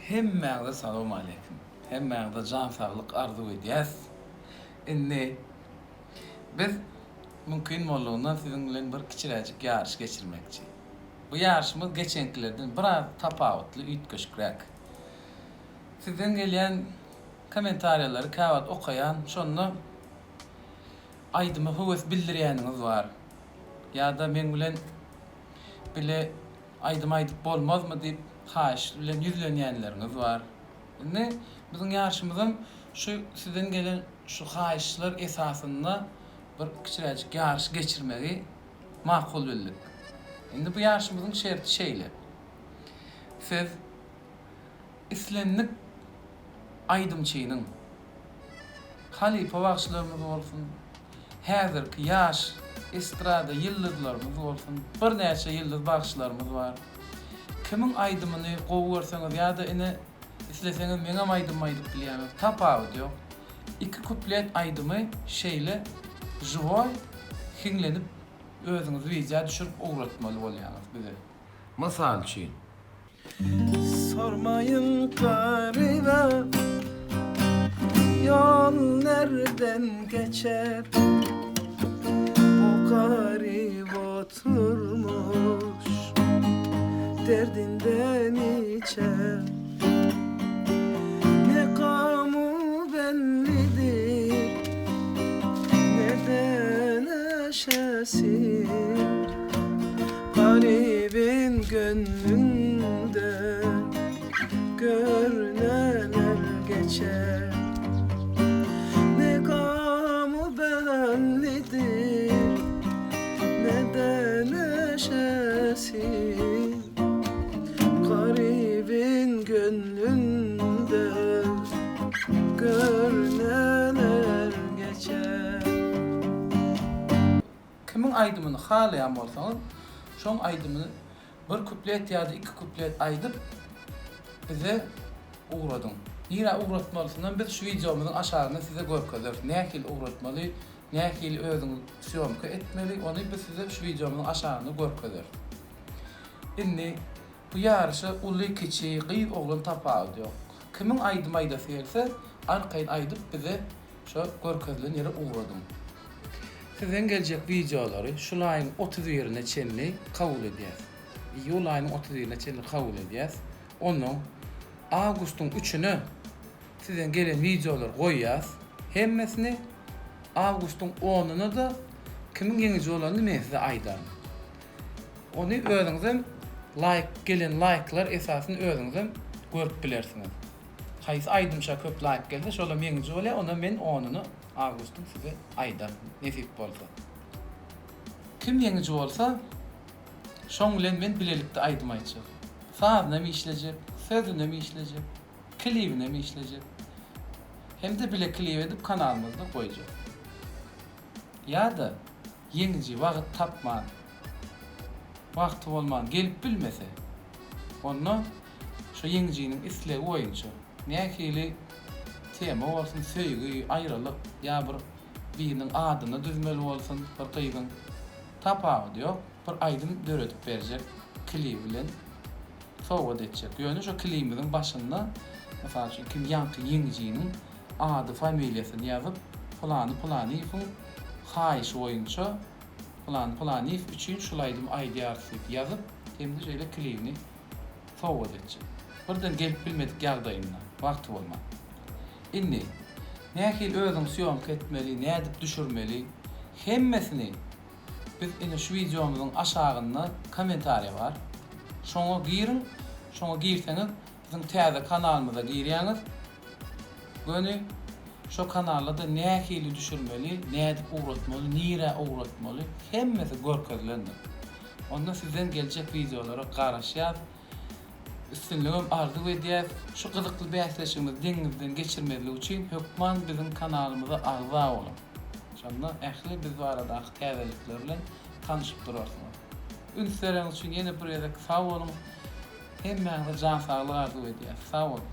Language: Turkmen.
Hemmäňize salam aleykum. Hemmäňize jan saglyk arzu edýäs. Indi biz mümkin bolýandan siziň bilen bir kiçiräjik ýarış geçirmekçi. Bu ýarşymyz geçenkilerden biraz tapawutly, üýtgeşikräk. Sizden gelýän kommentariýalary käwat okaýan, şonu aýdymy höwes bildirýäniňiz bar. Ýa-da men bilen bile aýdym aýdyp bolmazmy diýip haýyş bilen ýüzlenýänleriňiz bar. Indi biziň ýarşymyzym şu sizden gelen şu haýyşlar esasynda bir kiçiräjik ýarış geçirmegi makul bildik. Indi bu ýarşymyzyň şerti şeýle. Siz islenlik aýdymçynyň halipa wagtlarymyz bolsun, häzirki ýaş estrada ýyldızlarymız bolsun, bir näçe ýyldız bagşlarymız bar. Kimin aýdymyny gowy görseňiz ýa-da ine isleseňiz meňem aýdym aýdyp bilýäňiz tapawut ýok. Iki kuplet aýdymy şeýle joy hiňlenip özüňiz wiza düşürüp ogratmaly bolýaňyz bize. Mysal üçin Sormayın garibe, yol nereden geçer? O garip oturmuş, derdinden içer. Ne gamı bellidir, ne de neşesi. Garibin gönlünde gör neler geçer. Ne gamı bellidir, ne de neşesi. Garibin gönlünde gör neler geçer. kimin aýdymyny halaýan bolsaňyz, şoň aýdymyny bir kuplet ýa-da iki kuplet aýdyp bize ugradyň. Nira ugratmalysyndan biz şu videomyzyň aşagyna size görkezler. Nähili ugratmaly, nähili özüňiz syomka etmeli, ony biz size şu videomyzyň aşagyna görkezler. Indi bu ýarşy uly kiçi, gyýyp oglan tapawut ýok. Kimin aýdym aýdasy gelse, arkaýyn aýdyp bize şu görkezlen ýere ugradyň. Sizden gelecek videoları şulayın 31'ine çenli kabul edýäs. Iyul ayının 31'ine çenli kabul edýäs. Onun Ağustos'un 3'üne sizden gelen videolar koýýas. Hemmesini Ağustos'un 10'una da kimin ýeňiji bolanyny men size aýdam. Onu özüňizem gelen like'lar esasyny özüňizem görüp bilersiňiz. Haýsy aýdymşa köp like gelse şola ýeňiji bolýar, ona men 10'uny Ağustos'un size aýdam, nesip bolsa. Kim ýeňiji bolsa, şoň bilen men bilelikde aýdym aýtjak. Sazyna mi işlejek, sözüne mi işlejek, klibine mi işlejek. Hem de bile klip edip kanalymyzda goýjak. Ýa-da ýeňiji wagt tapman, wagty bolman, gelip bilmese, onu şu ýeňijiniň islegi boýunça nähili tema bolsun, söýgü, aýralyk, ýa biriniň adyny düzmeli bolsun, bir gyýgyň tapawut ýok, bir aýdym döredip berjek, klip bilen sowgat etjek. Ýöne şu klipimiň başynda mesela kim ýanky ýeňijiniň ady, familiýasyny ýazyp, plany ýypyň haýyş boýunça plany üçin şulaýdym aýdýarsy ýazyp, hemde şeýle klipini sowgat etjek. Birden gelip bilmedik ýagdaýynda, wagty bolmaz. Indi nähili özüň syomka etmeli, nädip düşürmeli, hemmesini biz ine şu videomyzyň aşagyna kommentariýa bar. Şoňa girin, şoňa girseňiz biziň täze kanalymyza girýäňiz. Göni şu kanalda nähili düşürmeli, nädip ugratmaly, nire ugratmaly, hemmesi görkezlendir. Onda sizden geljek videolara garaşýar. Üstünlüğüm arzu edýär. Şu gyzykly bäsleşigimiz deňizden geçirmeli üçin hökman biziň kanalymyza agza bolun. Şonda ähli biz bu arada täzelikler bilen tanyşyp durarsyňyz. Ünslereňiz üçin ýene bir ýerde sag bolun. Hemmäňize jan saglyk arzu edýär. Sag bolun.